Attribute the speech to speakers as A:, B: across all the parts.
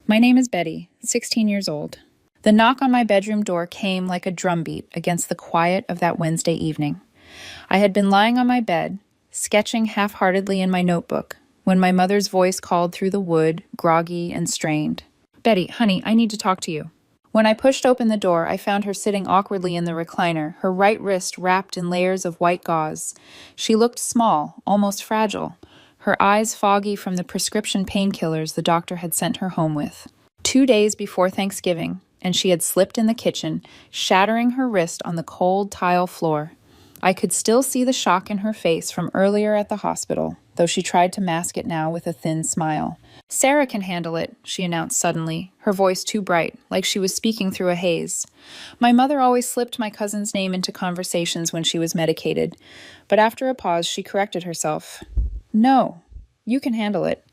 A: My name is Betty, 16 years old. The knock on my bedroom door came like a drumbeat against the quiet of that Wednesday evening. I had been lying on my bed, sketching half-heartedly in my notebook, when my mother's voice called through the wood, groggy and strained. "Betty, honey, I need to talk to you." When I pushed open the door, I found her sitting awkwardly in the recliner, her right wrist wrapped in layers of white gauze. She looked small, almost fragile, her eyes foggy from the prescription painkillers the doctor had sent her home with. 2 days before Thanksgiving, and she had slipped in the kitchen, shattering her wrist on the cold tile floor. I could still see the shock in her face from earlier at the hospital, though she tried to mask it now with a thin smile. "Sarah can handle it," she announced suddenly, her voice too bright, like she was speaking through a haze. My mother always slipped my cousin's name into conversations when she was medicated, but after a pause she corrected herself. "No, you can handle it.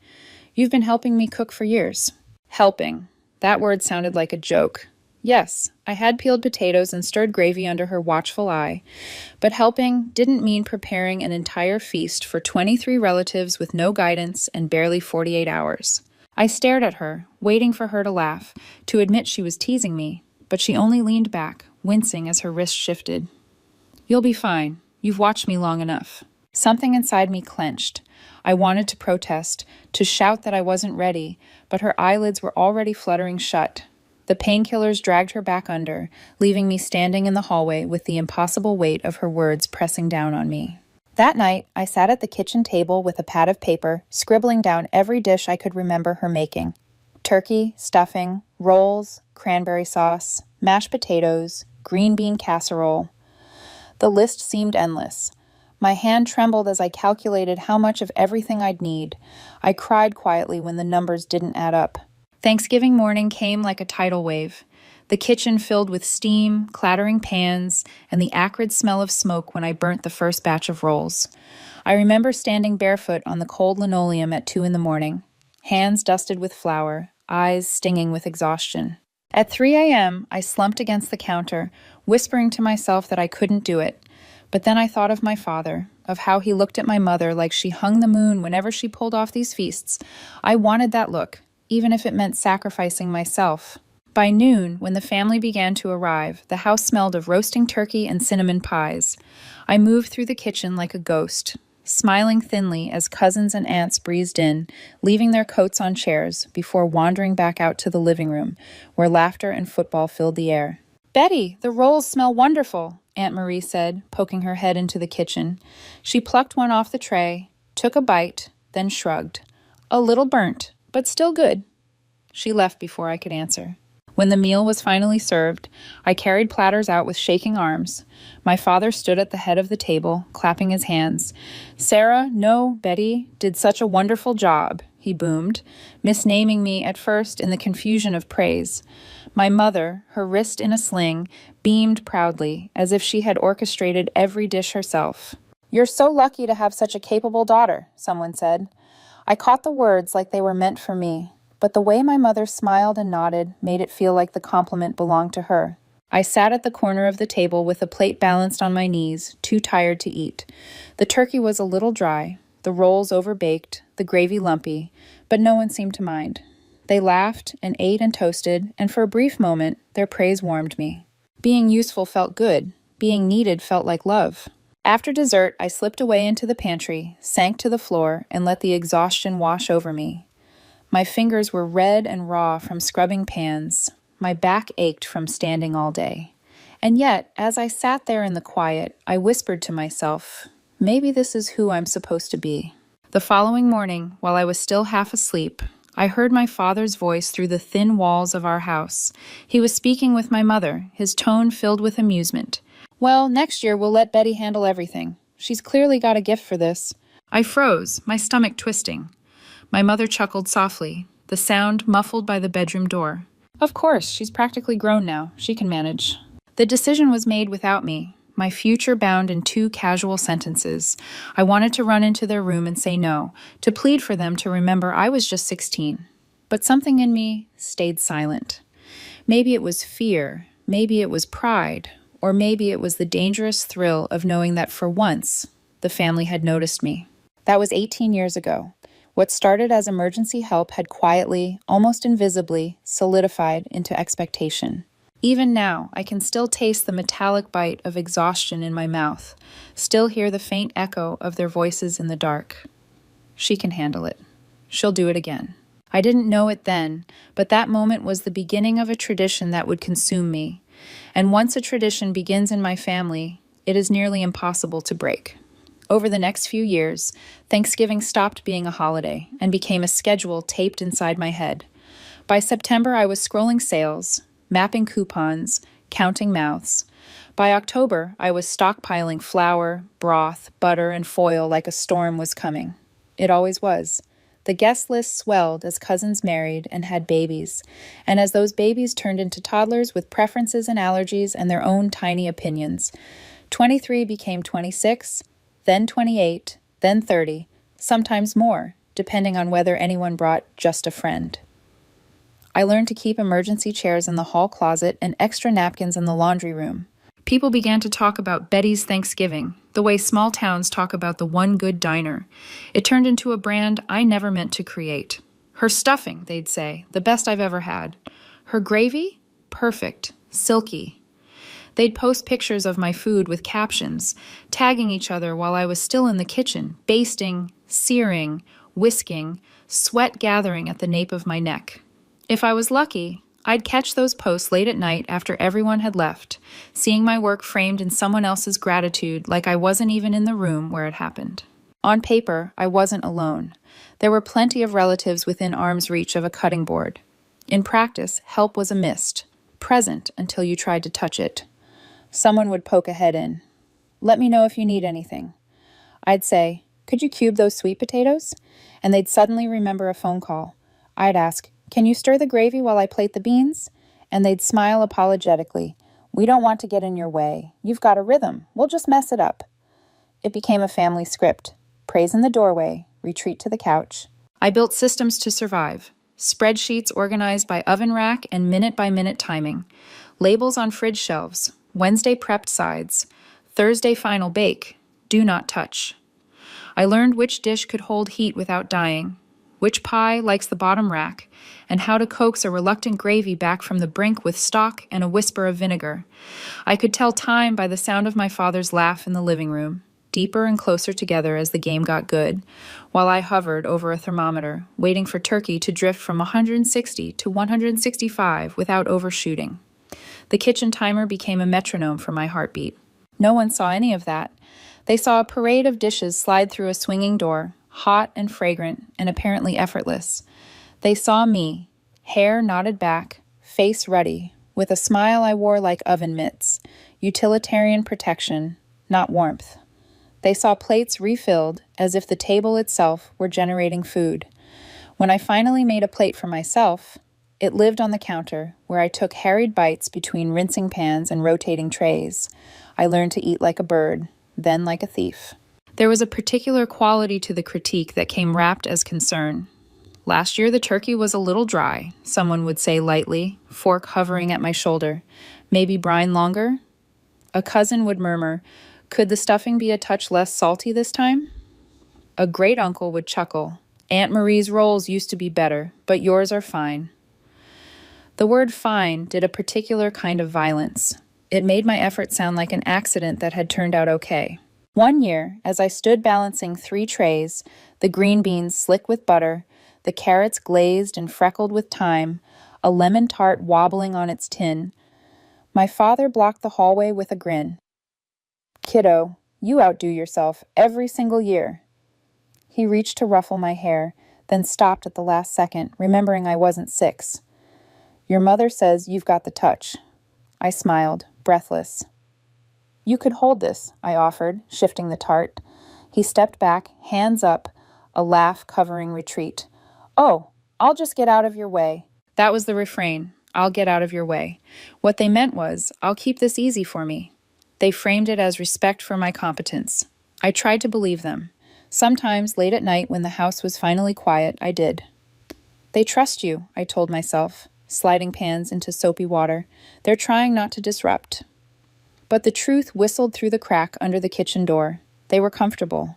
A: You've been helping me cook for years." Helping. That word sounded like a joke. Yes, I had peeled potatoes and stirred gravy under her watchful eye, but helping didn't mean preparing an entire feast for 23 relatives with no guidance and barely 48 hours. I stared at her, waiting for her to laugh, to admit she was teasing me, but she only leaned back, wincing as her wrist shifted. "You'll be fine. You've watched me long enough." Something inside me clenched. I wanted to protest, to shout that I wasn't ready, but her eyelids were already fluttering shut. The painkillers dragged her back under, leaving me standing in the hallway with the impossible weight of her words pressing down on me. That night, I sat at the kitchen table with a pad of paper, scribbling down every dish I could remember her making. Turkey, stuffing, rolls, cranberry sauce, mashed potatoes, green bean casserole. The list seemed endless. My hand trembled as I calculated how much of everything I'd need. I cried quietly when the numbers didn't add up. Thanksgiving morning came like a tidal wave. The kitchen filled with steam, clattering pans, and the acrid smell of smoke when I burnt the first batch of rolls. I remember standing barefoot on the cold linoleum at 2 a.m, hands dusted with flour, eyes stinging with exhaustion. At 3 a.m, I slumped against the counter, whispering to myself that I couldn't do it. But then I thought of my father, of how he looked at my mother like she hung the moon whenever she pulled off these feasts. I wanted that look, even if it meant sacrificing myself. By noon, when the family began to arrive, the house smelled of roasting turkey and cinnamon pies. I moved through the kitchen like a ghost, smiling thinly as cousins and aunts breezed in, leaving their coats on chairs before wandering back out to the living room, where laughter and football filled the air. "Betty, the rolls smell wonderful," Aunt Marie said, poking her head into the kitchen. She plucked one off the tray, took a bite, then shrugged. "A little burnt, but still good." She left before I could answer. When the meal was finally served, I carried platters out with shaking arms. My father stood at the head of the table, clapping his hands. "Sarah, no, Betty, did such a wonderful job," he boomed, misnaming me at first in the confusion of praise. My mother, her wrist in a sling, beamed proudly, as if she had orchestrated every dish herself. "You're so lucky to have such a capable daughter," someone said. I caught the words like they were meant for me, but the way my mother smiled and nodded made it feel like the compliment belonged to her. I sat at the corner of the table with a plate balanced on my knees, too tired to eat. The turkey was a little dry, the rolls overbaked, the gravy lumpy, but no one seemed to mind. They laughed and ate and toasted, and for a brief moment, their praise warmed me. Being useful felt good. Being needed felt like love. After dessert, I slipped away into the pantry, sank to the floor, and let the exhaustion wash over me. My fingers were red and raw from scrubbing pans. My back ached from standing all day. And yet, as I sat there in the quiet, I whispered to myself, maybe this is who I'm supposed to be. The following morning, while I was still half asleep, I heard my father's voice through the thin walls of our house. He was speaking with my mother, his tone filled with amusement. "Well, next year we'll let Betty handle everything. She's clearly got a gift for this." I froze, my stomach twisting. My mother chuckled softly, the sound muffled by the bedroom door. "Of course, she's practically grown now. She can manage." The decision was made without me, my future bound in 2 casual sentences. I wanted to run into their room and say no, to plead for them to remember I was just 16. But something in me stayed silent. Maybe it was fear, maybe it was pride, or maybe it was the dangerous thrill of knowing that for once, the family had noticed me. That was 18 years ago. What started as emergency help had quietly, almost invisibly, solidified into expectation. Even now, I can still taste the metallic bite of exhaustion in my mouth, still hear the faint echo of their voices in the dark. She can handle it. She'll do it again. I didn't know it then, but that moment was the beginning of a tradition that would consume me. And once a tradition begins in my family, it is nearly impossible to break. Over the next few years, Thanksgiving stopped being a holiday and became a schedule taped inside my head. By September, I was scrolling sales, mapping coupons, counting mouths. By October, I was stockpiling flour, broth, butter, and foil like a storm was coming. It always was. The guest list swelled as cousins married and had babies, and as those babies turned into toddlers with preferences and allergies and their own tiny opinions. 23 became 26, then 28, then 30, sometimes more, depending on whether anyone brought just a friend. I learned to keep emergency chairs in the hall closet and extra napkins in the laundry room. People began to talk about Betty's Thanksgiving, the way small towns talk about the one good diner. It turned into a brand I never meant to create. Her stuffing, they'd say, the best I've ever had. Her gravy? Perfect, silky. They'd post pictures of my food with captions, tagging each other while I was still in the kitchen, basting, searing, whisking, sweat gathering at the nape of my neck. If I was lucky, I'd catch those posts late at night after everyone had left, seeing my work framed in someone else's gratitude like I wasn't even in the room where it happened. On paper, I wasn't alone. There were plenty of relatives within arm's reach of a cutting board. In practice, help was a mist, present until you tried to touch it. Someone would poke a head in. "Let me know if you need anything." I'd say, "Could you cube those sweet potatoes?" And they'd suddenly remember a phone call. I'd ask, "Can you stir the gravy while I plate the beans?" And they'd smile apologetically. "We don't want to get in your way. You've got a rhythm. We'll just mess it up." It became a family script. Praise in the doorway, retreat to the couch. I built systems to survive. Spreadsheets organized by oven rack and minute-by-minute timing. Labels on fridge shelves. Wednesday prepped sides. Thursday final bake. Do not touch. I learned which dish could hold heat without dying, which pie likes the bottom rack, and how to coax a reluctant gravy back from the brink with stock and a whisper of vinegar. I could tell time by the sound of my father's laugh in the living room, deeper and closer together as the game got good, while I hovered over a thermometer, waiting for turkey to drift from 160 to 165 without overshooting. The kitchen timer became a metronome for my heartbeat. No one saw any of that. They saw a parade of dishes slide through a swinging door, hot and fragrant and apparently effortless. They saw me, hair knotted back, face ruddy, with a smile I wore like oven mitts, utilitarian protection, not warmth. They saw plates refilled as if the table itself were generating food. When I finally made a plate for myself, it lived on the counter, where I took harried bites between rinsing pans and rotating trays. I learned to eat like a bird, then like a thief. There was a particular quality to the critique that came wrapped as concern. "Last year the turkey was a little dry," someone would say lightly, fork hovering at my shoulder. "Maybe brine longer?" A cousin would murmur, "Could the stuffing be a touch less salty this time?" A great uncle would chuckle, "Aunt Marie's rolls used to be better, but yours are fine." The word fine did a particular kind of violence. It made my effort sound like an accident that had turned out okay. One year, as I stood balancing 3 trays, the green beans slick with butter, the carrots glazed and freckled with thyme, a lemon tart wobbling on its tin, my father blocked the hallway with a grin. "Kiddo, you outdo yourself every single year." He reached to ruffle my hair, then stopped at the last second, remembering I wasn't 6. "Your mother says you've got the touch." I smiled, breathless. "You could hold this," I offered, shifting the tart. He stepped back, hands up, a laugh covering retreat. "Oh, I'll just get out of your way." That was the refrain. "I'll get out of your way." What they meant was, "I'll keep this easy for me." They framed it as respect for my competence. I tried to believe them. Sometimes, late at night when the house was finally quiet, I did. "They trust you," I told myself, sliding pans into soapy water. "They're trying not to disrupt." But the truth whistled through the crack under the kitchen door. They were comfortable.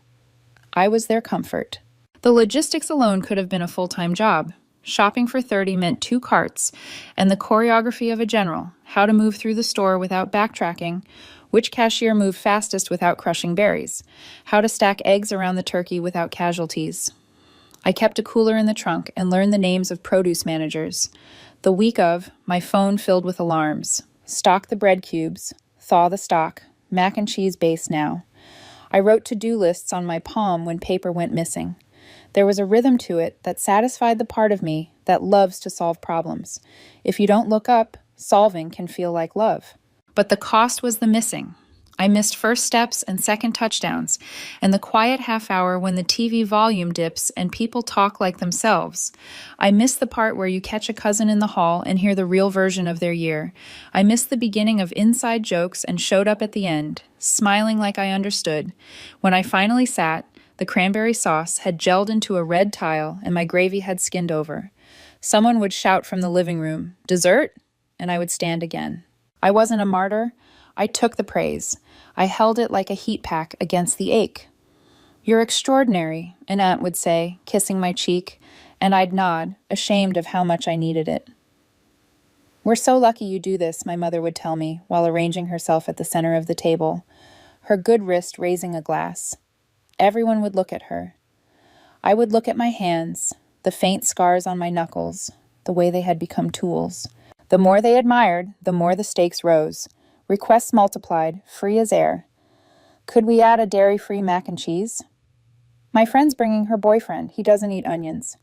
A: I was their comfort. The logistics alone could have been a full-time job. Shopping for 30 meant 2 carts, and the choreography of a general, how to move through the store without backtracking, which cashier moved fastest without crushing berries, how to stack eggs around the turkey without casualties. I kept a cooler in the trunk and learned the names of produce managers. The week of, my phone filled with alarms. Stock the bread cubes, thaw the stock, mac and cheese base now. I wrote to-do lists on my palm when paper went missing. There was a rhythm to it that satisfied the part of me that loves to solve problems. If you don't look up, solving can feel like love. But the cost was the missing. I missed first steps and second touchdowns, and the quiet half hour when the TV volume dips and people talk like themselves. I missed the part where you catch a cousin in the hall and hear the real version of their year. I missed the beginning of inside jokes and showed up at the end, smiling like I understood. When I finally sat, the cranberry sauce had gelled into a red tile and my gravy had skinned over. Someone would shout from the living room, "Dessert?" and I would stand again. I wasn't a martyr. I took the praise. I held it like a heat pack against the ache. "You're extraordinary," an aunt would say, kissing my cheek, and I'd nod, ashamed of how much I needed it. "We're so lucky you do this," my mother would tell me, while arranging herself at the center of the table, her good wrist raising a glass. Everyone would look at her. I would look at my hands, the faint scars on my knuckles, the way they had become tools. The more they admired, the more the stakes rose. Requests multiplied, free as air. "Could we add a dairy-free mac and cheese?" "My friend's bringing her boyfriend. He doesn't eat onions."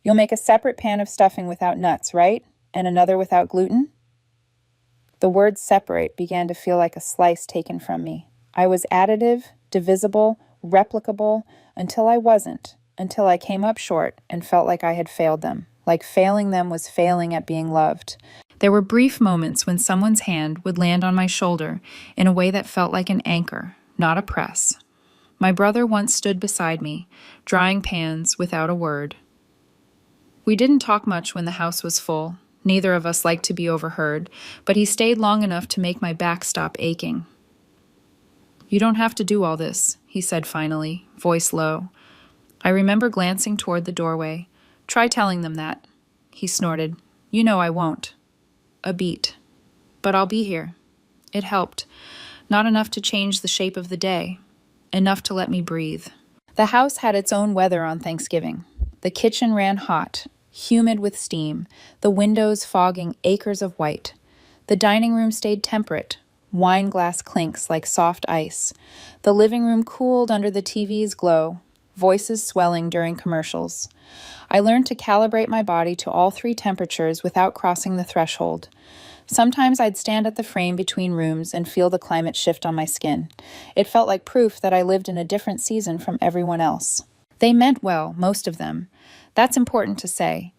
A: "You'll make a separate pan of stuffing without nuts, right? And another without gluten?" The word separate began to feel like a slice taken from me. I was additive, divisible, replicable, until I wasn't, until I came up short and felt like I had failed them, like failing them was failing at being loved. There were brief moments when someone's hand would land on my shoulder in a way that felt like an anchor, not a press. My brother once stood beside me, drying pans without a word. We didn't talk much when the house was full. Neither of us liked to be overheard, but he stayed long enough to make my back stop aching. "You don't have to do all this," he said finally, voice low. I remember glancing toward the doorway. "Try telling them that." He snorted. "You know I won't." A beat. "But I'll be here." It helped. Not enough to change the shape of the day. Enough to let me breathe. The house had its own weather on Thanksgiving. The kitchen ran hot, humid with steam, the windows fogging acres of white. The dining room stayed temperate, wine glass clinks like soft ice. The living room cooled under the TV's glow, voices swelling during commercials. I learned to calibrate my body to all 3 temperatures without crossing the threshold. Sometimes I'd stand at the frame between rooms and feel the climate shift on my skin. It felt like proof that I lived in a different season from everyone else. They meant well, most of them. That's important to say.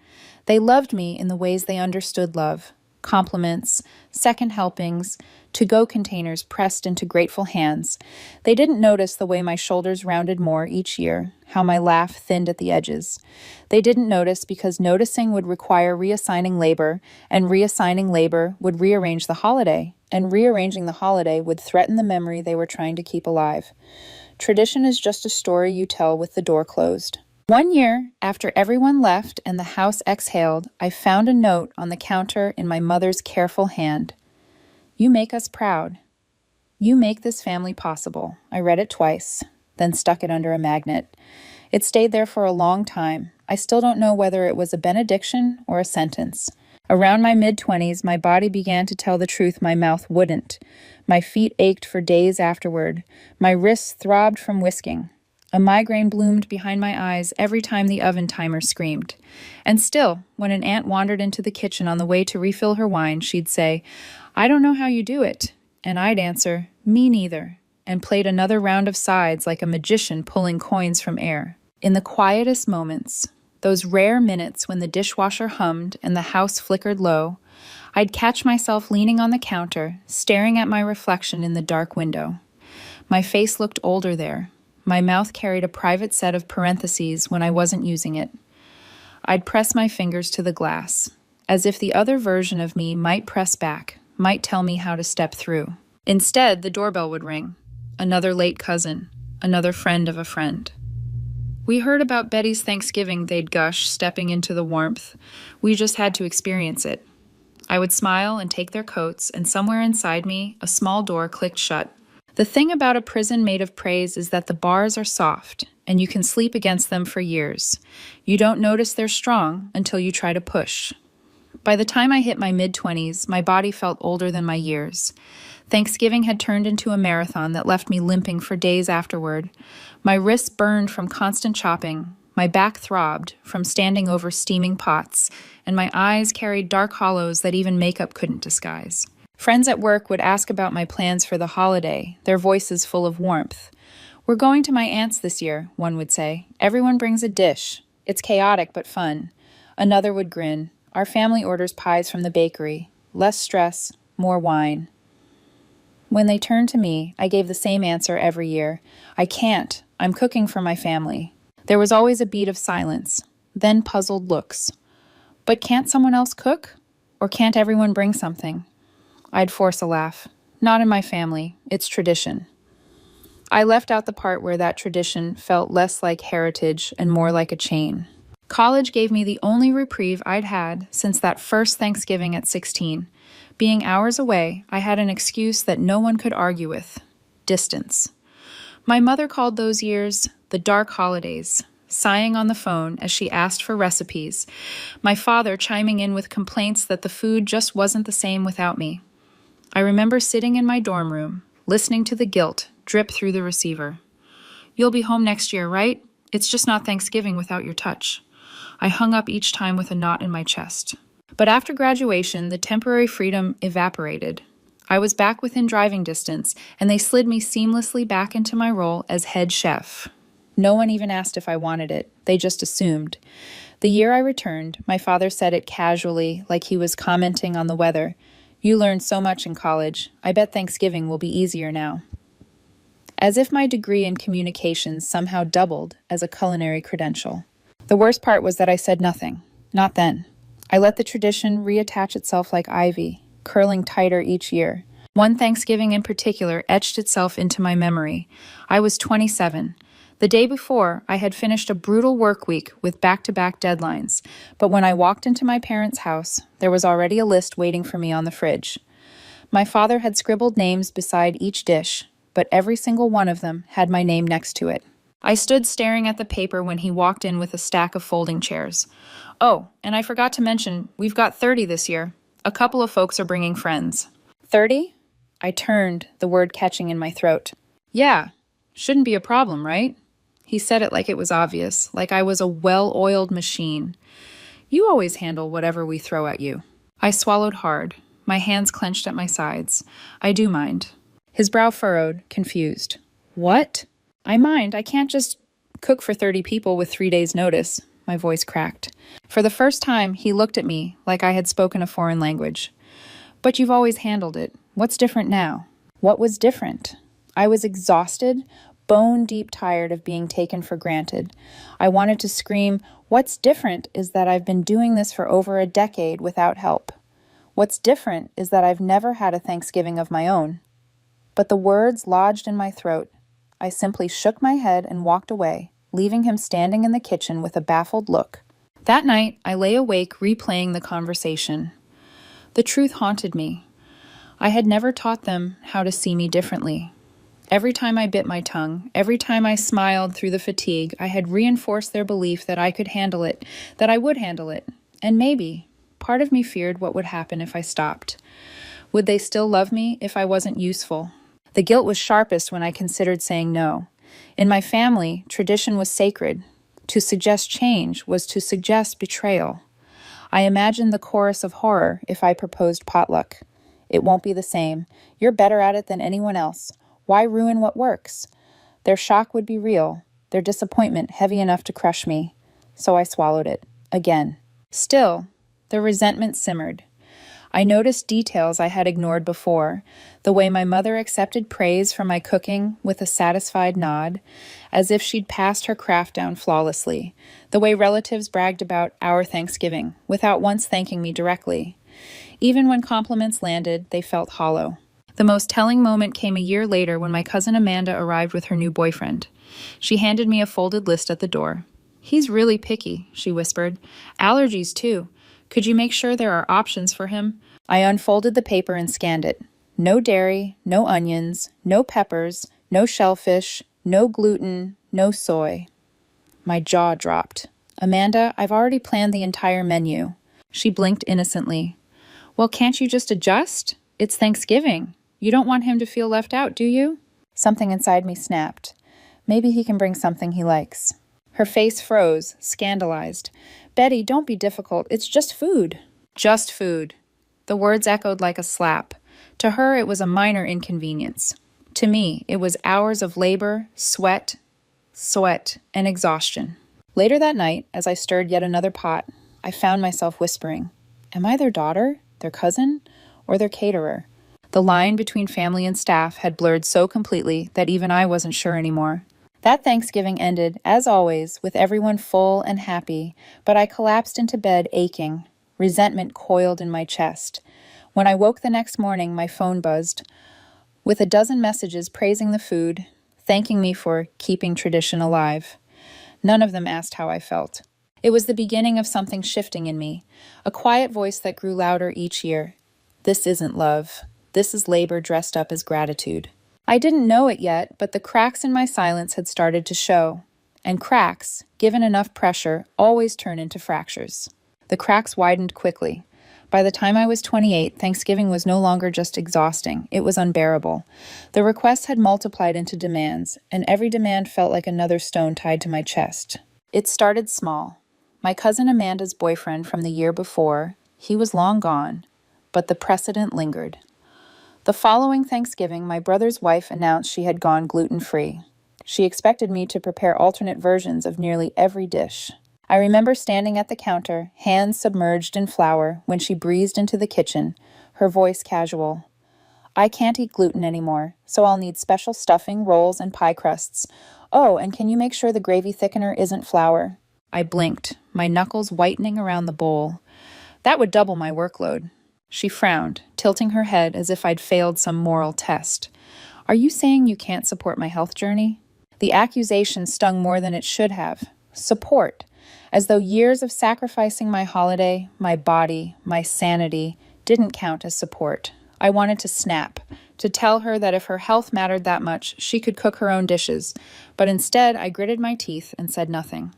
A: They loved me in the ways they understood love. Compliments, second helpings, to-go containers pressed into grateful hands. They didn't notice the way my shoulders rounded more each year, how my laugh thinned at the edges. They didn't notice because noticing would require reassigning labor, and reassigning labor would rearrange the holiday, and rearranging the holiday would threaten the memory they were trying to keep alive. Tradition is just a story you tell with the door closed. One year, after everyone left and the house exhaled, I found a note on the counter in my mother's careful hand. "You make us proud. You make this family possible." I read it twice, then stuck it under a magnet. It stayed there for a long time. I still don't know whether it was a benediction or a sentence. Around my mid-20s, my body began to tell the truth my mouth wouldn't. My feet ached for days afterward. My wrists throbbed from whisking. A migraine bloomed behind my eyes every time the oven timer screamed. And still, when an aunt wandered into the kitchen on the way to refill her wine, she'd say, "I don't know how you do it." And I'd answer, "Me neither," and played another round of sides like a magician pulling coins from air. In the quietest moments, those rare minutes when the dishwasher hummed and the house flickered low, I'd catch myself leaning on the counter, staring at my reflection in the dark window. My face looked older there. My mouth carried a private set of parentheses when I wasn't using it. I'd press my fingers to the glass, as if the other version of me might press back, might tell me how to step through. Instead, the doorbell would ring. Another late cousin, another friend of a friend. We heard about Betty's Thanksgiving, they'd gush, stepping into the warmth. We just had to experience it. I would smile and take their coats, and somewhere inside me, a small door clicked shut. The thing about a prison made of praise is that the bars are soft, and you can sleep against them for years. You don't notice they're strong until you try to push. By the time I hit my mid-20s, my body felt older than my years. Thanksgiving had turned into a marathon that left me limping for days afterward. My wrists burned from constant chopping, my back throbbed from standing over steaming pots, and my eyes carried dark hollows that even makeup couldn't disguise. Friends at work would ask about my plans for the holiday, their voices full of warmth. "We're going to my aunt's this year," one would say. "Everyone brings a dish. It's chaotic but fun." Another would grin. "Our family orders pies from the bakery. Less stress, more wine." When they turned to me, I gave the same answer every year. "I can't. I'm cooking for my family." There was always a beat of silence, then puzzled looks. "But can't someone else cook? Or can't everyone bring something?" I'd force a laugh. "Not in my family. It's tradition." I left out the part where that tradition felt less like heritage and more like a chain. College gave me the only reprieve I'd had since that first Thanksgiving at 16. Being hours away, I had an excuse that no one could argue with: distance. My mother called those years the dark holidays, sighing on the phone as she asked for recipes, my father chiming in with complaints that the food just wasn't the same without me. I remember sitting in my dorm room, listening to the guilt drip through the receiver. "You'll be home next year, right? It's just not Thanksgiving without your touch." I hung up each time with a knot in my chest. But after graduation, the temporary freedom evaporated. I was back within driving distance, and they slid me seamlessly back into my role as head chef. No one even asked if I wanted it. They just assumed. The year I returned, my father said it casually, like he was commenting on the weather. "You learned so much in college. I bet Thanksgiving will be easier now." As if my degree in communications somehow doubled as a culinary credential. The worst part was that I said nothing. Not then. I let the tradition reattach itself like ivy, curling tighter each year. One Thanksgiving in particular etched itself into my memory. I was 27. The day before, I had finished a brutal work week with back-to-back deadlines, but when I walked into my parents' house, there was already a list waiting for me on the fridge. My father had scribbled names beside each dish, but every single one of them had my name next to it. I stood staring at the paper when he walked in with a stack of folding chairs. "Oh, and I forgot to mention, we've got 30 this year. A couple of folks are bringing friends." 30? I turned, the word catching in my throat. "Yeah, shouldn't be a problem, right?" He said it like it was obvious, like I was a well-oiled machine. "You always handle whatever we throw at you." I swallowed hard, my hands clenched at my sides. "I do mind." His brow furrowed, confused. "What?" "I mind. I can't just cook for 30 people with 3 days' notice." My voice cracked. For the first time, he looked at me like I had spoken a foreign language. "But you've always handled it. What's different now?" What was different? I was exhausted, bone-deep tired of being taken for granted. I wanted to scream, "What's different is that I've been doing this for over a decade without help. What's different is that I've never had a Thanksgiving of my own." But the words lodged in my throat. I simply shook my head and walked away, leaving him standing in the kitchen with a baffled look. That night, I lay awake replaying the conversation. The truth haunted me. I had never taught them how to see me differently. Every time I bit my tongue, every time I smiled through the fatigue, I had reinforced their belief that I could handle it, that I would handle it. And maybe, part of me feared what would happen if I stopped. Would they still love me if I wasn't useful? The guilt was sharpest when I considered saying no. In my family, tradition was sacred. To suggest change was to suggest betrayal. I imagined the chorus of horror if I proposed potluck. "It won't be the same. You're better at it than anyone else. Why ruin what works?" Their shock would be real, their disappointment heavy enough to crush me. So I swallowed it. Again. Still, the resentment simmered. I noticed details I had ignored before, the way my mother accepted praise for my cooking with a satisfied nod, as if she'd passed her craft down flawlessly, the way relatives bragged about our Thanksgiving, without once thanking me directly. Even when compliments landed, they felt hollow. The most telling moment came a year later when my cousin Amanda arrived with her new boyfriend. She handed me a folded list at the door. "He's really picky," she whispered. "Allergies, too. Could you make sure there are options for him?" I unfolded the paper and scanned it. No dairy, no onions, no peppers, no shellfish, no gluten, no soy. My jaw dropped. "Amanda, I've already planned the entire menu." She blinked innocently. "Well, can't you just adjust? It's Thanksgiving. You don't want him to feel left out, do you?" Something inside me snapped. Maybe he can bring something he likes. Her face froze, scandalized. "Betty, don't be difficult. It's just food." Just food. The words echoed like a slap. To her, it was a minor inconvenience. To me, it was hours of labor, sweat, and exhaustion. Later that night, as I stirred yet another pot, I found myself whispering, "Am I their daughter, their cousin, or their caterer?" The line between family and staff had blurred so completely that even I wasn't sure anymore. That Thanksgiving ended, as always, with everyone full and happy, but I collapsed into bed aching. Resentment coiled in my chest. When I woke the next morning, my phone buzzed, with a dozen messages praising the food, thanking me for keeping tradition alive. None of them asked how I felt. It was the beginning of something shifting in me, a quiet voice that grew louder each year. This isn't love. This is labor dressed up as gratitude. I didn't know it yet, but the cracks in my silence had started to show. And cracks, given enough pressure, always turn into fractures. The cracks widened quickly. By the time I was 28, Thanksgiving was no longer just exhausting, it was unbearable. The requests had multiplied into demands, and every demand felt like another stone tied to my chest. It started small. My cousin Amanda's boyfriend from the year before, he was long gone, but the precedent lingered. The following Thanksgiving, my brother's wife announced she had gone gluten-free. She expected me to prepare alternate versions of nearly every dish. I remember standing at the counter, hands submerged in flour, when she breezed into the kitchen, her voice casual. "I can't eat gluten anymore, so I'll need special stuffing, rolls, and pie crusts. Oh, and can you make sure the gravy thickener isn't flour?" I blinked, my knuckles whitening around the bowl. That would double my workload. She frowned, tilting her head as if I'd failed some moral test. "Are you saying you can't support my health journey?" The accusation stung more than it should have. Support. As though years of sacrificing my holiday, my body, my sanity, didn't count as support. I wanted to snap, to tell her that if her health mattered that much, she could cook her own dishes, but instead I gritted my teeth and said nothing.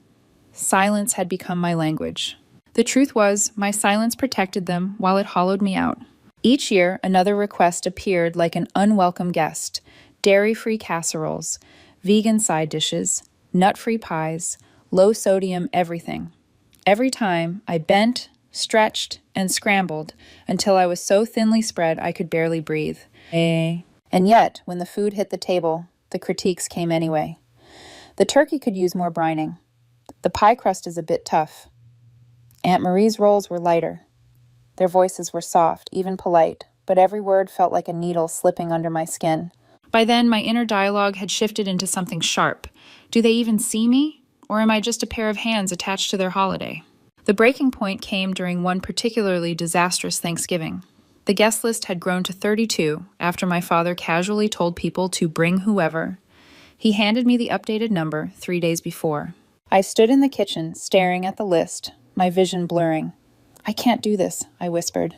A: Silence had become my language. The truth was, my silence protected them while it hollowed me out. Each year, another request appeared like an unwelcome guest: dairy-free casseroles, vegan side dishes, nut-free pies, low-sodium everything. Every time, I bent, stretched, and scrambled until I was so thinly spread I could barely breathe. And yet, when the food hit the table, the critiques came anyway. The turkey could use more brining. The pie crust is a bit tough. Aunt Marie's rolls were lighter. Their voices were soft, even polite, but every word felt like a needle slipping under my skin. By then, my inner dialogue had shifted into something sharp. Do they even see me? Or am I just a pair of hands attached to their holiday? The breaking point came during one particularly disastrous Thanksgiving. The guest list had grown to 32 after my father casually told people to bring whoever. He handed me the updated number 3 days before. I stood in the kitchen, staring at the list, my vision blurring. "I can't do this," I whispered,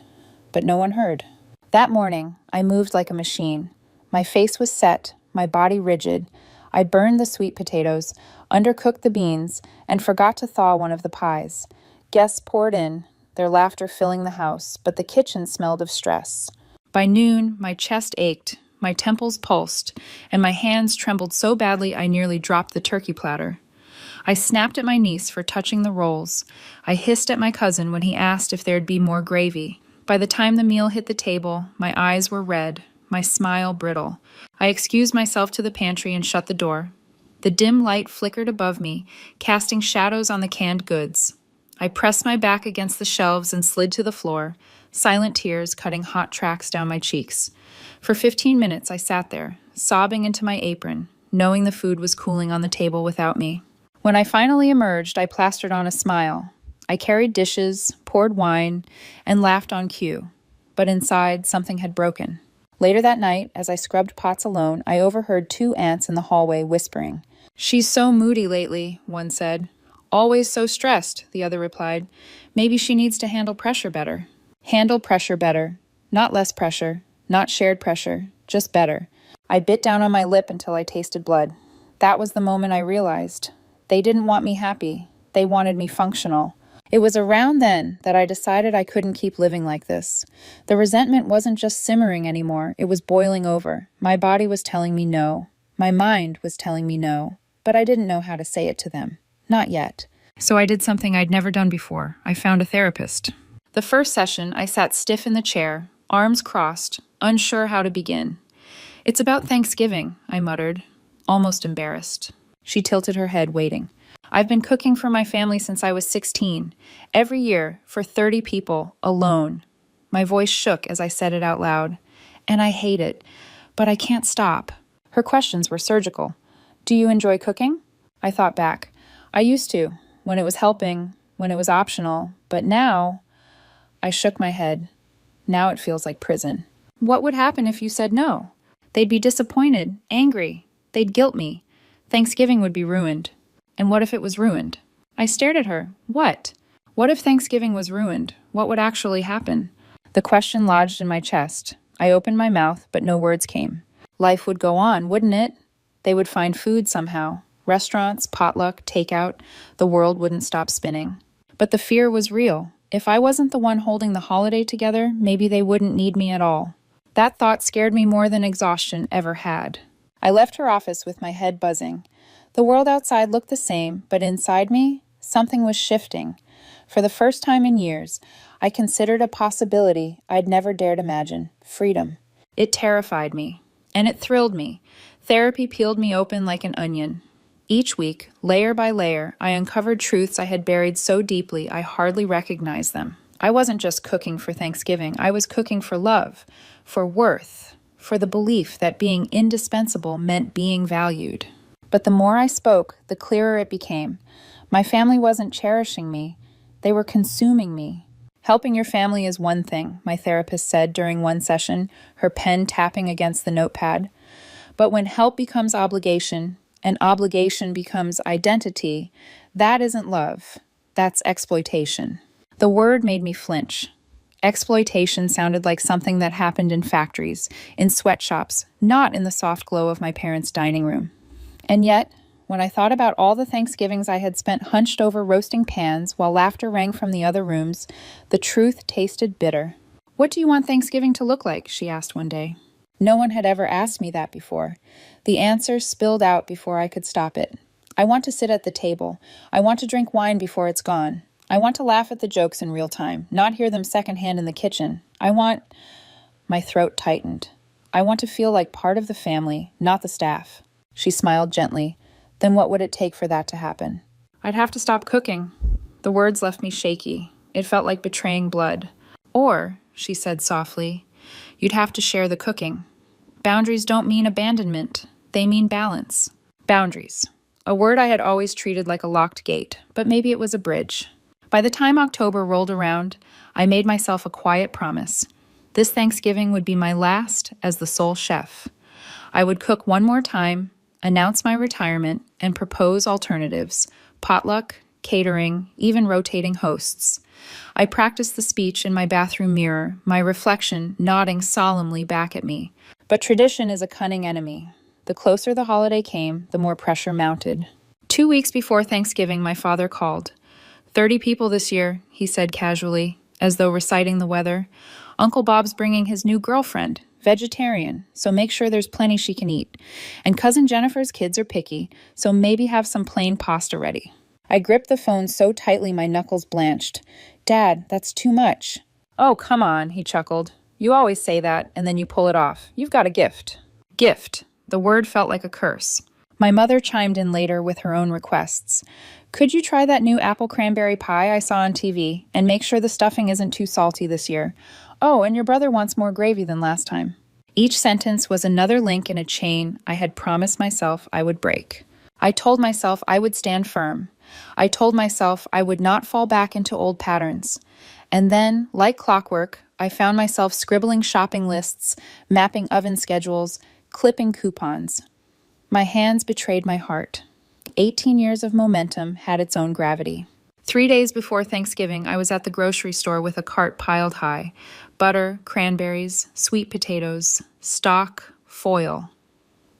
A: but no one heard. That morning, I moved like a machine. My face was set, my body rigid. I burned the sweet potatoes, undercooked the beans, and forgot to thaw one of the pies. Guests poured in, their laughter filling the house, but the kitchen smelled of stress. By noon, my chest ached, my temples pulsed, and my hands trembled so badly I nearly dropped the turkey platter. I snapped at my niece for touching the rolls. I hissed at my cousin when he asked if there'd be more gravy. By the time the meal hit the table, my eyes were red, my smile brittle. I excused myself to the pantry and shut the door. The dim light flickered above me, casting shadows on the canned goods. I pressed my back against the shelves and slid to the floor, silent tears cutting hot tracks down my cheeks. For 15 minutes I sat there, sobbing into my apron, knowing the food was cooling on the table without me. When I finally emerged, I plastered on a smile. I carried dishes, poured wine, and laughed on cue. But inside, something had broken. Later that night, as I scrubbed pots alone, I overheard two aunts in the hallway whispering. "She's so moody lately," one said. "Always so stressed," the other replied. "Maybe she needs to handle pressure better." Handle pressure better. Not less pressure, not shared pressure, just better. I bit down on my lip until I tasted blood. That was the moment I realized. They didn't want me happy. They wanted me functional. It was around then that I decided I couldn't keep living like this. The resentment wasn't just simmering anymore, it was boiling over. My body was telling me no. My mind was telling me no. But I didn't know how to say it to them. Not yet. So I did something I'd never done before. I found a therapist. The first session, I sat stiff in the chair, arms crossed, unsure how to begin. "It's about Thanksgiving," I muttered, almost embarrassed. She tilted her head, waiting. "I've been cooking for my family since I was 16, every year, for 30 people, alone." My voice shook as I said it out loud. "And I hate it, but I can't stop." Her questions were surgical. "Do you enjoy cooking?" I thought back. I used to, when it was helping, when it was optional, but now... I shook my head. Now it feels like prison. "What would happen if you said no?" "They'd be disappointed, angry. They'd guilt me. Thanksgiving would be ruined." "And what if it was ruined?" I stared at her. What? What if Thanksgiving was ruined? What would actually happen? The question lodged in my chest. I opened my mouth, but no words came. Life would go on, wouldn't it? They would find food somehow. Restaurants, potluck, takeout. The world wouldn't stop spinning. But the fear was real. If I wasn't the one holding the holiday together, maybe they wouldn't need me at all. That thought scared me more than exhaustion ever had. I left her office with my head buzzing. The world outside looked the same, but inside me, something was shifting. For the first time in years, I considered a possibility I'd never dared imagine: freedom. It terrified me, and it thrilled me. Therapy peeled me open like an onion. Each week, layer by layer, I uncovered truths I had buried so deeply I hardly recognized them. I wasn't just cooking for Thanksgiving. I was cooking for love, for worth, for the belief that being indispensable meant being valued. But the more I spoke, the clearer it became. My family wasn't cherishing me. They were consuming me. "Helping your family is one thing," my therapist said during one session, her pen tapping against the notepad. "But when help becomes obligation, and obligation becomes identity, that isn't love. That's exploitation." The word made me flinch. Exploitation sounded like something that happened in factories, in sweatshops, not in the soft glow of my parents' dining room. And yet, when I thought about all the Thanksgivings I had spent hunched over roasting pans while laughter rang from the other rooms, the truth tasted bitter. "What do you want Thanksgiving to look like?" she asked one day. No one had ever asked me that before. The answer spilled out before I could stop it. "I want to sit at the table. I want to drink wine before it's gone. I want to laugh at the jokes in real time, not hear them secondhand in the kitchen. I want..." My throat tightened. "I want to feel like part of the family, not the staff." She smiled gently. "Then what would it take for that to happen?" "I'd have to stop cooking." The words left me shaky. It felt like betraying blood. "Or," she said softly, "you'd have to share the cooking." Boundaries don't mean abandonment. They mean balance. Boundaries. A word I had always treated like a locked gate, but maybe it was a bridge. By the time October rolled around, I made myself a quiet promise. This Thanksgiving would be my last as the sole chef. I would cook one more time, announce my retirement, and propose alternatives: potluck, catering, even rotating hosts. I practiced the speech in my bathroom mirror, my reflection nodding solemnly back at me. But tradition is a cunning enemy. The closer the holiday came, the more pressure mounted. 2 weeks before Thanksgiving, my father called. 30 people this year," he said casually, as though reciting the weather. "Uncle Bob's bringing his new girlfriend, vegetarian, so make sure there's plenty she can eat. And Cousin Jennifer's kids are picky, so maybe have some plain pasta ready." I gripped the phone so tightly my knuckles blanched. "Dad, that's too much." "Oh, come on," he chuckled. "You always say that, and then you pull it off. You've got a gift." Gift. The word felt like a curse. My mother chimed in later with her own requests. "Could you try that new apple cranberry pie I saw on TV, and make sure the stuffing isn't too salty this year? Oh, and your brother wants more gravy than last time." Each sentence was another link in a chain I had promised myself I would break. I told myself I would stand firm. I told myself I would not fall back into old patterns. And then, like clockwork, I found myself scribbling shopping lists, mapping oven schedules, clipping coupons. My hands betrayed my heart. 18 years of momentum had its own gravity. 3 days before Thanksgiving, I was at the grocery store with a cart piled high. Butter, cranberries, sweet potatoes, stock, foil.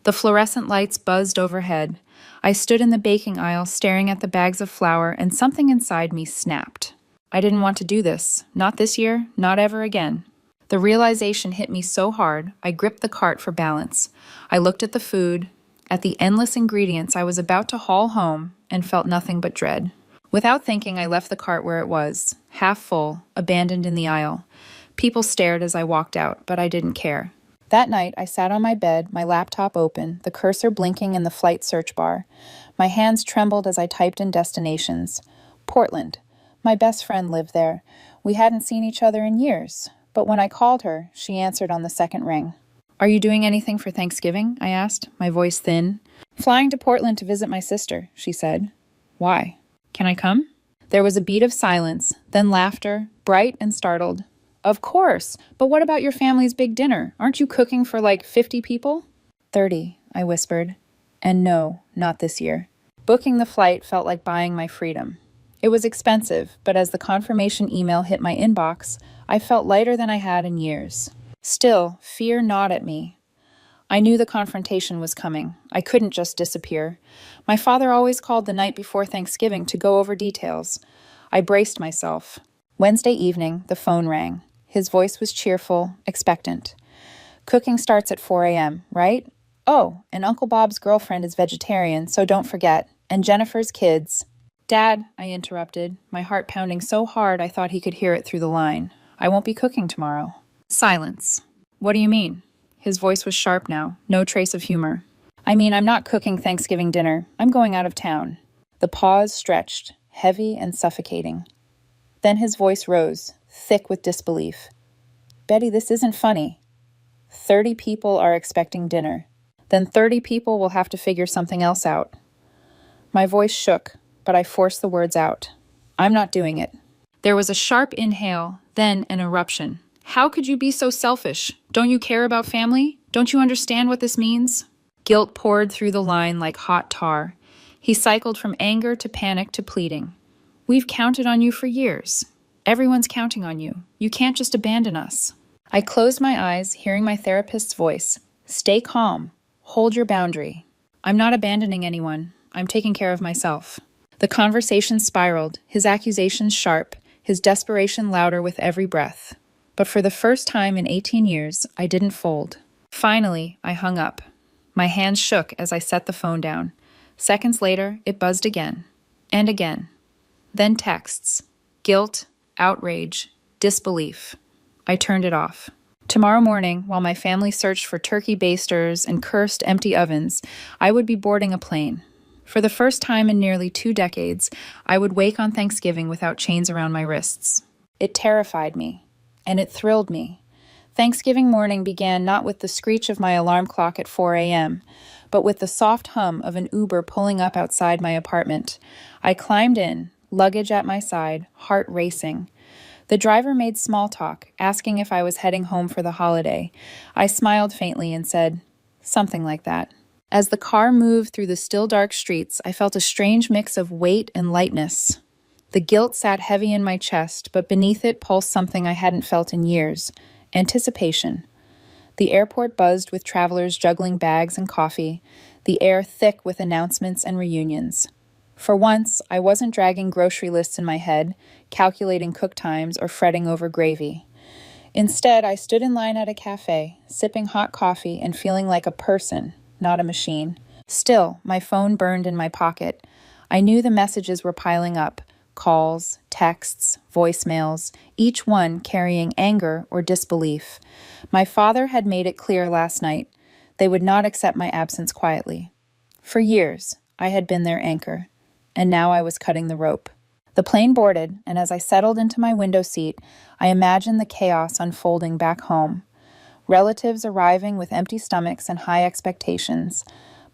A: The fluorescent lights buzzed overhead. I stood in the baking aisle staring at the bags of flour, and something inside me snapped. I didn't want to do this. Not this year, not ever again. The realization hit me so hard, I gripped the cart for balance. I looked at the food, at the endless ingredients I was about to haul home, and felt nothing but dread. Without thinking, I left the cart where it was, half full, abandoned in the aisle. People stared as I walked out, but I didn't care. That night, I sat on my bed, my laptop open, the cursor blinking in the flight search bar. My hands trembled as I typed in destinations. Portland. My best friend lived there. We hadn't seen each other in years, but when I called her, she answered on the second ring. "Are you doing anything for Thanksgiving?" I asked, my voice thin. "Flying to Portland to visit my sister," she said. "Why? Can I come?" There was a beat of silence, then laughter, bright and startled. "Of course, but what about your family's big dinner? Aren't you cooking for like 50 people?" 30, I whispered. And no, not this year. Booking the flight felt like buying my freedom. It was expensive, but as the confirmation email hit my inbox, I felt lighter than I had in years. Still, fear gnawed at me. I knew the confrontation was coming. I couldn't just disappear. My father always called the night before Thanksgiving to go over details. I braced myself. Wednesday evening, the phone rang. His voice was cheerful, expectant. "Cooking starts at 4 a.m., right? Oh, and Uncle Bob's girlfriend is vegetarian, so don't forget. And Jennifer's kids." "Dad," I interrupted, my heart pounding so hard I thought he could hear it through the line. "I won't be cooking tomorrow." Silence. "What do you mean?" His voice was sharp now, no trace of humor. "I mean, I'm not cooking Thanksgiving dinner. I'm going out of town." The pause stretched, heavy and suffocating. Then his voice rose, thick with disbelief. "Betty, this isn't funny. 30 people are expecting dinner. Then 30 people will have to figure something else out." My voice shook, but I forced the words out. "I'm not doing it." There was a sharp inhale, then an eruption. "How could you be so selfish? Don't you care about family? Don't you understand what this means?" Guilt poured through the line like hot tar. He cycled from anger to panic to pleading. "We've counted on you for years. Everyone's counting on you. You can't just abandon us." I closed my eyes, hearing my therapist's voice. "Stay calm. Hold your boundary. I'm not abandoning anyone. I'm taking care of myself." The conversation spiraled, his accusations sharp, his desperation louder with every breath. But for the first time in 18 years, I didn't fold. Finally, I hung up. My hands shook as I set the phone down. Seconds later, it buzzed again. And again. Then texts. Guilt, outrage, disbelief. I turned it off. Tomorrow morning, while my family searched for turkey basters and cursed empty ovens, I would be boarding a plane. For the first time in nearly 2 decades, I would wake on Thanksgiving without chains around my wrists. It terrified me, and it thrilled me. Thanksgiving morning began not with the screech of my alarm clock at 4 a.m., but with the soft hum of an Uber pulling up outside my apartment. I climbed in, luggage at my side, heart racing. The driver made small talk, asking if I was heading home for the holiday. I smiled faintly and said, "Something like that." As the car moved through the still dark streets, I felt a strange mix of weight and lightness. The guilt sat heavy in my chest, but beneath it pulsed something I hadn't felt in years: anticipation. The airport buzzed with travelers juggling bags and coffee, the air thick with announcements and reunions. For once, I wasn't dragging grocery lists in my head, calculating cook times, or fretting over gravy. Instead, I stood in line at a cafe, sipping hot coffee and feeling like a person, not a machine. Still, my phone burned in my pocket. I knew the messages were piling up: calls, texts, voicemails, each one carrying anger or disbelief. My father had made it clear last night they would not accept my absence quietly. For years, I had been their anchor, and now I was cutting the rope. The plane boarded, and as I settled into my window seat, I imagined the chaos unfolding back home. Relatives arriving with empty stomachs and high expectations.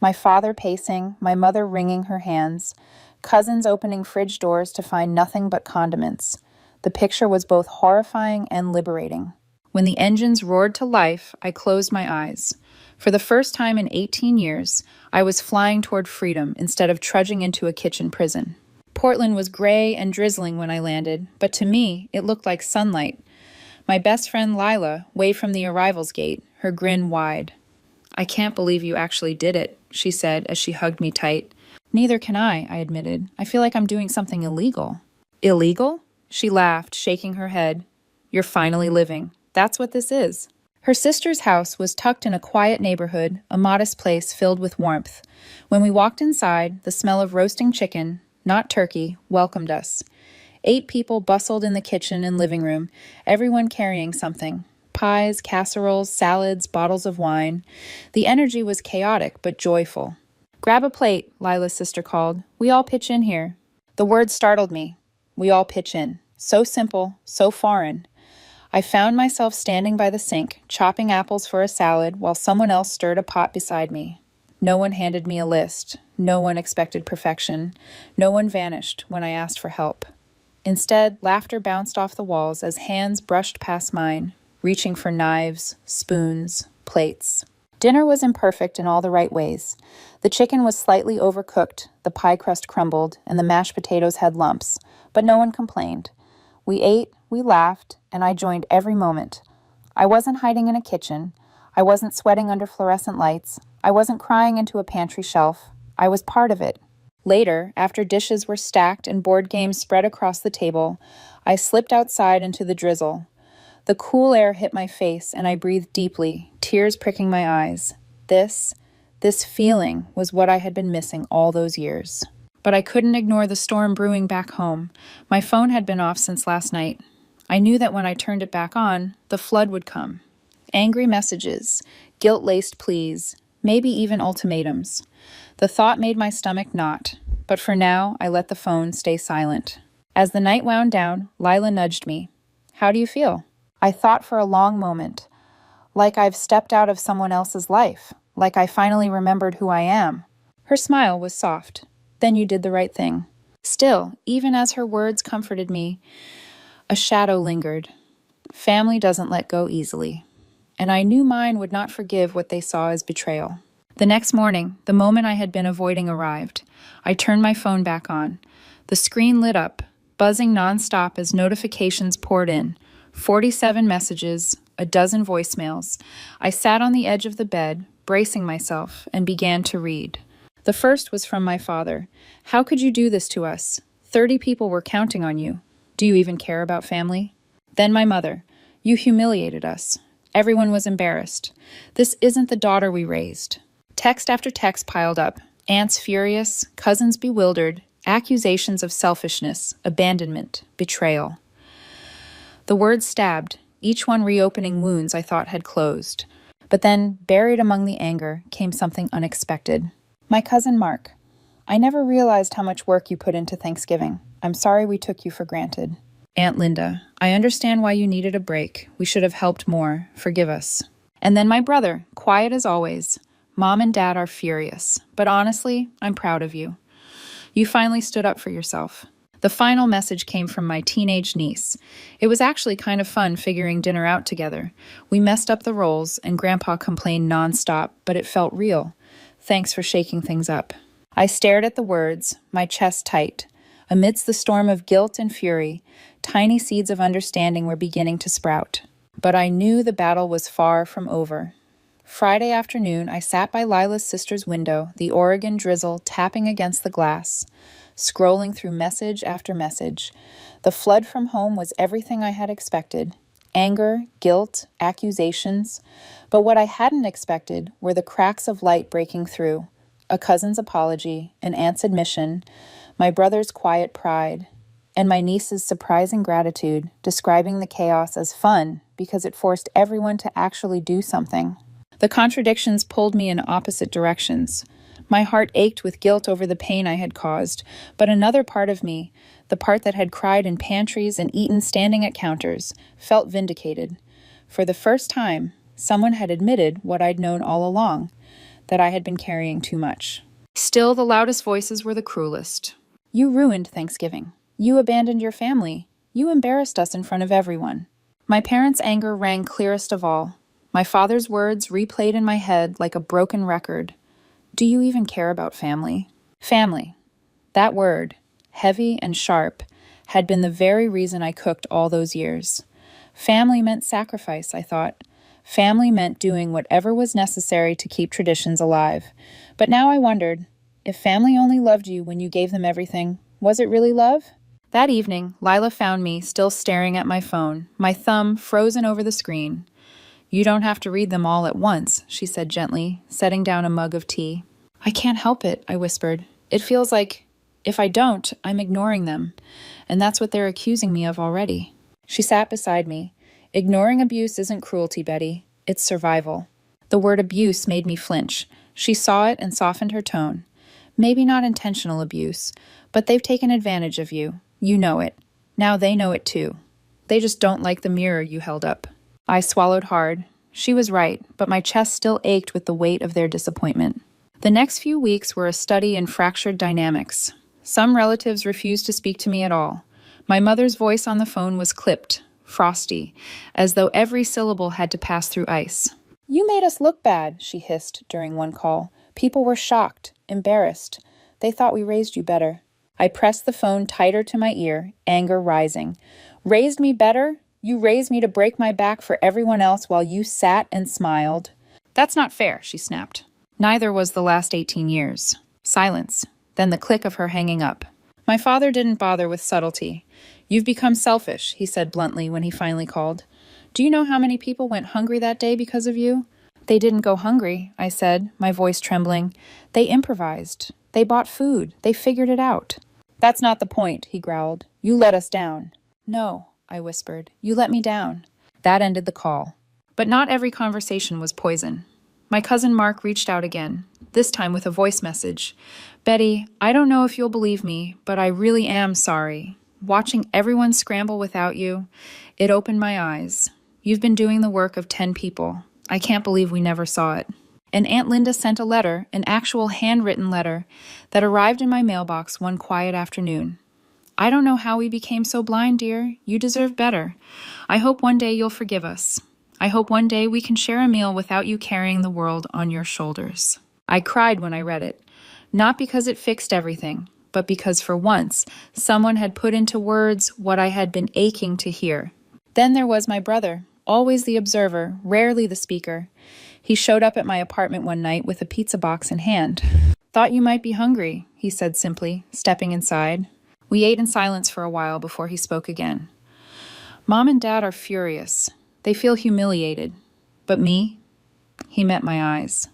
A: My father pacing, my mother wringing her hands. Cousins opening fridge doors to find nothing but condiments. The picture was both horrifying and liberating. When the engines roared to life, I closed my eyes. For the first time in 18 years, I was flying toward freedom instead of trudging into a kitchen prison. Portland was gray and drizzling when I landed, but to me, it looked like sunlight. My best friend Lila waved from the arrivals gate, her grin wide. "I can't believe you actually did it," she said as she hugged me tight. "Neither can I admitted. I feel like I'm doing something illegal." "Illegal?" She laughed, shaking her head. "You're finally living. That's what this is." Her sister's house was tucked in a quiet neighborhood, a modest place filled with warmth. When we walked inside, the smell of roasting chicken, not turkey, welcomed us. 8 people bustled in the kitchen and living room, everyone carrying something. Pies, casseroles, salads, bottles of wine. The energy was chaotic but joyful. "Grab a plate," Lila's sister called. "We all pitch in here." The word startled me. We all pitch in. So simple, so foreign. I found myself standing by the sink, chopping apples for a salad while someone else stirred a pot beside me. No one handed me a list. No one expected perfection. No one vanished when I asked for help. Instead, laughter bounced off the walls as hands brushed past mine, reaching for knives, spoons, plates. Dinner was imperfect in all the right ways. The chicken was slightly overcooked, the pie crust crumbled, and the mashed potatoes had lumps, but no one complained. We ate, we laughed, and I joined every moment. I wasn't hiding in a kitchen. I wasn't sweating under fluorescent lights. I wasn't crying into a pantry shelf. I was part of it. Later, after dishes were stacked and board games spread across the table, I slipped outside into the drizzle. The cool air hit my face, and I breathed deeply, tears pricking my eyes. This feeling was what I had been missing all those years. But I couldn't ignore the storm brewing back home. My phone had been off since last night. I knew that when I turned it back on, the flood would come. Angry messages, guilt-laced pleas, maybe even ultimatums. The thought made my stomach knot, but for now, I let the phone stay silent. As the night wound down, Lila nudged me. "How do you feel?" I thought for a long moment, like I've stepped out of someone else's life, like I finally remembered who I am. Her smile was soft. "Then you did the right thing." Still, even as her words comforted me, a shadow lingered. Family doesn't let go easily. And I knew mine would not forgive what they saw as betrayal. The next morning, the moment I had been avoiding arrived. I turned my phone back on. The screen lit up, buzzing nonstop as notifications poured in. 47 messages, a dozen voicemails. I sat on the edge of the bed, bracing myself, and began to read. The first was from my father. "How could you do this to us? 30 people were counting on you. Do you even care about family?" Then my mother. "You humiliated us. Everyone was embarrassed. This isn't the daughter we raised." Text after text piled up. Aunts furious, cousins bewildered, accusations of selfishness, abandonment, betrayal. The words stabbed, each one reopening wounds I thought had closed. But then, buried among the anger, came something unexpected. "My cousin Mark. I never realized how much work you put into Thanksgiving. I'm sorry we took you for granted." "Aunt Linda, I understand why you needed a break. We should have helped more. Forgive us." And then my brother, quiet as always. "Mom and Dad are furious, but honestly, I'm proud of you. You finally stood up for yourself." The final message came from my teenage niece. It was actually kind of fun figuring dinner out together. We messed up the roles, and Grandpa complained nonstop, but it felt real. "Thanks for shaking things up." I stared at the words, my chest tight. Amidst the storm of guilt and fury, tiny seeds of understanding were beginning to sprout. But I knew the battle was far from over. Friday afternoon, I sat by Lila's sister's window, the Oregon drizzle tapping against the glass, scrolling through message after message. The flood from home was everything I had expected. Anger, guilt, accusations. But what I hadn't expected were the cracks of light breaking through. A cousin's apology, an aunt's admission, my brother's quiet pride, and my niece's surprising gratitude, describing the chaos as fun because it forced everyone to actually do something. The contradictions pulled me in opposite directions. My heart ached with guilt over the pain I had caused, but another part of me, the part that had cried in pantries and eaten standing at counters, felt vindicated. For the first time, someone had admitted what I'd known all along, that I had been carrying too much. Still, the loudest voices were the cruelest. "You ruined Thanksgiving. You abandoned your family. You embarrassed us in front of everyone." My parents' anger rang clearest of all. My father's words replayed in my head like a broken record. "Do you even care about family?" Family. That word, heavy and sharp, had been the very reason I cooked all those years. Family meant sacrifice, I thought. Family meant doing whatever was necessary to keep traditions alive. But now I wondered, if family only loved you when you gave them everything, was it really love? That evening, Lila found me still staring at my phone, my thumb frozen over the screen. "You don't have to read them all at once," she said gently, setting down a mug of tea. "I can't help it," I whispered. "It feels like, if I don't, I'm ignoring them. And that's what they're accusing me of already." She sat beside me. "Ignoring abuse isn't cruelty, Betty. It's survival." The word abuse made me flinch. She saw it and softened her tone. "Maybe not intentional abuse, but they've taken advantage of you. You know it. Now they know it too. They just don't like the mirror you held up." I swallowed hard. She was right, but my chest still ached with the weight of their disappointment. The next few weeks were a study in fractured dynamics. Some relatives refused to speak to me at all. My mother's voice on the phone was clipped, frosty, as though every syllable had to pass through ice. "You made us look bad," she hissed during one call. "People were shocked, embarrassed. They thought we raised you better." I pressed the phone tighter to my ear, anger rising. "Raised me better? You raised me to break my back for everyone else while you sat and smiled." "That's not fair," she snapped. Neither was the last 18 years. Silence, then the click of her hanging up. My father didn't bother with subtlety. "You've become selfish," he said bluntly when he finally called. "Do you know how many people went hungry that day because of you?" "They didn't go hungry," I said, my voice trembling. "They improvised. They bought food. They figured it out." "That's not the point," he growled. "You let us down." "No," I whispered. "You let me down." That ended the call. But not every conversation was poison. My cousin Mark reached out again, this time with a voice message. "Betty, I don't know if you'll believe me, but I really am sorry. Watching everyone scramble without you, it opened my eyes. You've been doing the work of 10 people. I can't believe we never saw it." And Aunt Linda sent a letter, an actual handwritten letter, that arrived in my mailbox one quiet afternoon. "I don't know how we became so blind, dear. You deserve better. I hope one day you'll forgive us. I hope one day we can share a meal without you carrying the world on your shoulders." I cried when I read it, not because it fixed everything, but because for once, someone had put into words what I had been aching to hear. Then there was my brother, always the observer, rarely the speaker. He showed up at my apartment one night with a pizza box in hand. "Thought you might be hungry," he said simply, stepping inside. We ate in silence for a while before he spoke again. "Mom and Dad are furious. They feel humiliated. But me?" He met my eyes.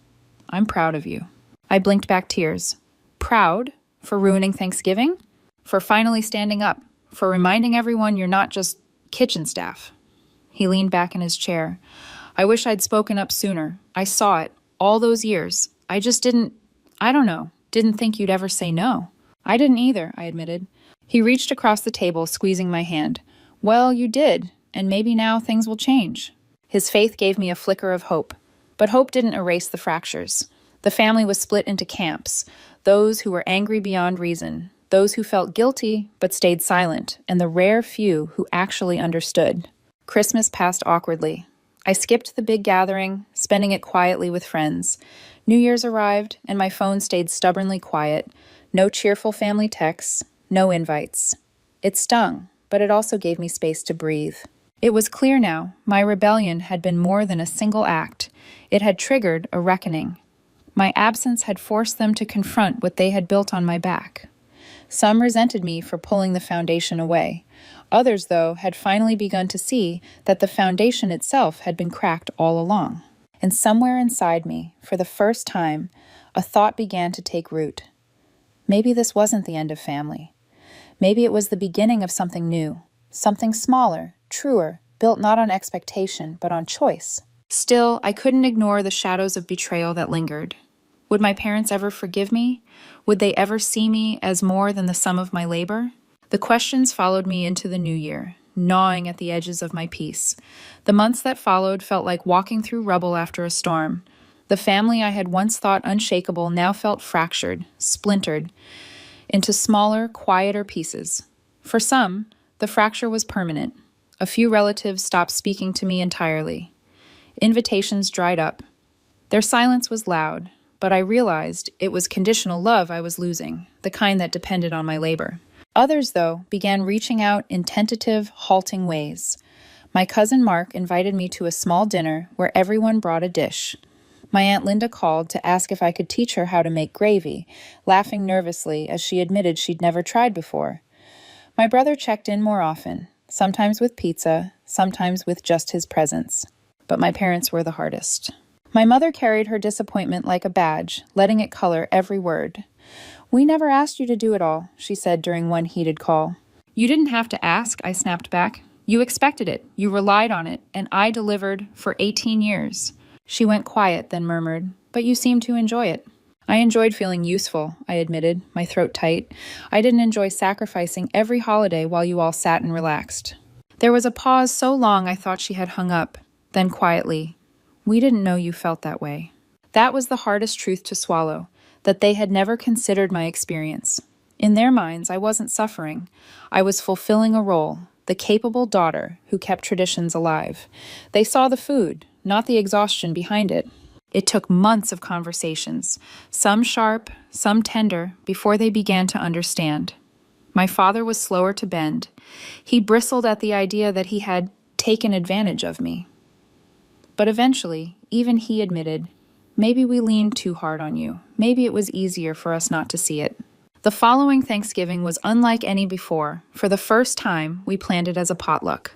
A: "I'm proud of you." I blinked back tears. Proud? For ruining Thanksgiving? For finally standing up? For reminding everyone you're not just kitchen staff? He leaned back in his chair. "I wish I'd spoken up sooner. I saw it. All those years. I just didn't think you'd ever say no." "I didn't either," I admitted. He reached across the table, squeezing my hand. "Well, you did, and maybe now things will change." His faith gave me a flicker of hope. But hope didn't erase the fractures. The family was split into camps, those who were angry beyond reason, those who felt guilty but stayed silent, and the rare few who actually understood. Christmas passed awkwardly. I skipped the big gathering, spending it quietly with friends. New Year's arrived, and my phone stayed stubbornly quiet. No cheerful family texts, no invites. It stung, but it also gave me space to breathe. It was clear now, my rebellion had been more than a single act. It had triggered a reckoning. My absence had forced them to confront what they had built on my back. Some resented me for pulling the foundation away. Others, though, had finally begun to see that the foundation itself had been cracked all along. And somewhere inside me, for the first time, a thought began to take root. Maybe this wasn't the end of family. Maybe it was the beginning of something new, something smaller, truer, built not on expectation, but on choice. Still, I couldn't ignore the shadows of betrayal that lingered. Would my parents ever forgive me? Would they ever see me as more than the sum of my labor? The questions followed me into the new year, gnawing at the edges of my peace. The months that followed felt like walking through rubble after a storm. The family I had once thought unshakable now felt fractured, splintered, into smaller, quieter pieces. For some, The fracture was permanent. A few relatives stopped speaking to me entirely. Invitations dried up. Their silence was loud, but I realized it was conditional love I was losing, the kind that depended on my labor. Others, though, began reaching out in tentative, halting ways. My cousin Mark invited me to a small dinner where everyone brought a dish. My Aunt Linda called to ask if I could teach her how to make gravy, laughing nervously as she admitted she'd never tried before. My brother checked in more often, sometimes with pizza, sometimes with just his presence. But my parents were the hardest. My mother carried her disappointment like a badge, letting it color every word. "We never asked you to do it all," she said during one heated call. "You didn't have to ask," I snapped back. "You expected it, you relied on it, and I delivered for 18 years. She went quiet, then murmured, "But you seem to enjoy it." I enjoyed feeling useful, I admitted, my throat tight. I didn't enjoy sacrificing every holiday while you all sat and relaxed. There was a pause so long I thought she had hung up. Then quietly, "We didn't know you felt that way." That was the hardest truth to swallow, that they had never considered my experience. In their minds, I wasn't suffering. I was fulfilling a role, the capable daughter who kept traditions alive. They saw the food, not the exhaustion behind it. It took months of conversations, some sharp, some tender, before they began to understand. My father was slower to bend. He bristled at the idea that he had taken advantage of me. But eventually, even he admitted, "Maybe we leaned too hard on you. Maybe it was easier for us not to see it." The following Thanksgiving was unlike any before. For the first time, we planned it as a potluck.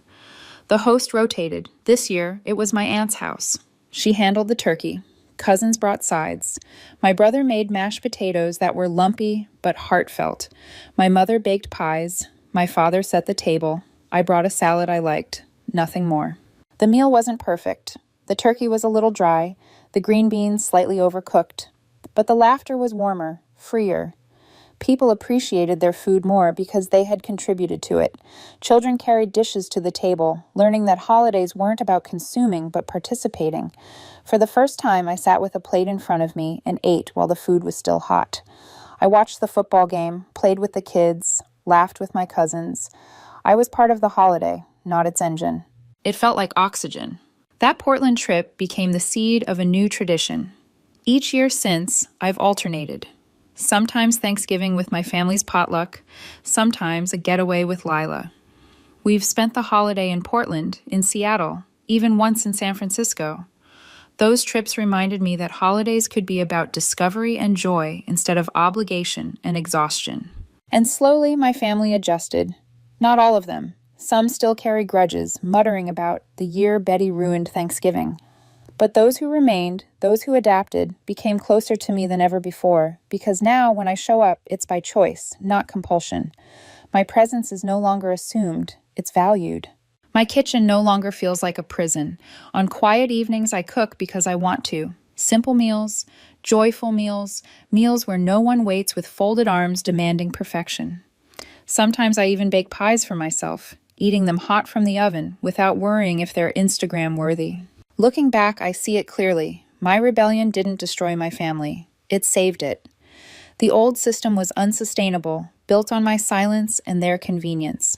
A: The host rotated. This year, it was my aunt's house. She handled the turkey. Cousins brought sides. My brother made mashed potatoes that were lumpy but heartfelt. My mother baked pies. My father set the table. I brought a salad I liked. Nothing more. The meal wasn't perfect. The turkey was a little dry, the green beans slightly overcooked. But the laughter was warmer, freer. People appreciated their food more because they had contributed to it. Children carried dishes to the table, learning that holidays weren't about consuming but participating. For the first time, I sat with a plate in front of me and ate while the food was still hot. I watched the football game, played with the kids, laughed with my cousins. I was part of the holiday, not its engine. It felt like oxygen. That Portland trip became the seed of a new tradition. Each year since, I've alternated. Sometimes Thanksgiving with my family's potluck, sometimes a getaway with Lila. We've spent the holiday in Portland, in Seattle, even once in San Francisco. Those trips reminded me that holidays could be about discovery and joy instead of obligation and exhaustion. And slowly my family adjusted. Not all of them. Some still carry grudges, muttering about the year Betty ruined Thanksgiving. But those who remained, those who adapted, became closer to me than ever before, because now when I show up, it's by choice, not compulsion. My presence is no longer assumed, it's valued. My kitchen no longer feels like a prison. On quiet evenings, I cook because I want to. Simple meals, joyful meals, meals where no one waits with folded arms demanding perfection. Sometimes I even bake pies for myself, eating them hot from the oven without worrying if they're Instagram worthy. Looking back, I see it clearly. My rebellion didn't destroy my family. It saved it. The old system was unsustainable, built on my silence and their convenience.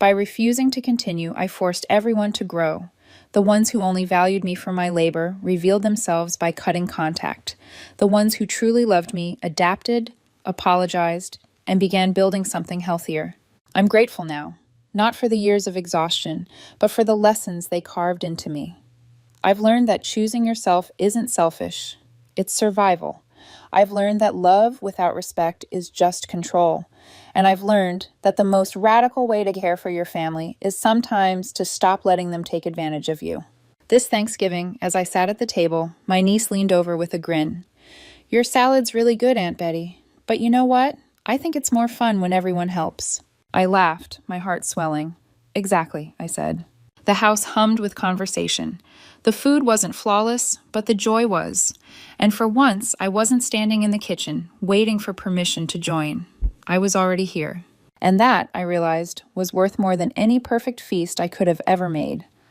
A: By refusing to continue, I forced everyone to grow. The ones who only valued me for my labor revealed themselves by cutting contact. The ones who truly loved me adapted, apologized, and began building something healthier. I'm grateful now, not for the years of exhaustion, but for the lessons they carved into me. I've learned that choosing yourself isn't selfish. It's survival. I've learned that love without respect is just control. And I've learned that the most radical way to care for your family is sometimes to stop letting them take advantage of you. This Thanksgiving, as I sat at the table, my niece leaned over with a grin. "Your salad's really good, Aunt Betty. But you know what? I think it's more fun when everyone helps." I laughed, my heart swelling. "Exactly," I said. The house hummed with conversation. The food wasn't flawless, but the joy was. And for once, I wasn't standing in the kitchen, waiting for permission to join. I was already here. And that, I realized, was worth more than any perfect feast I could have ever made.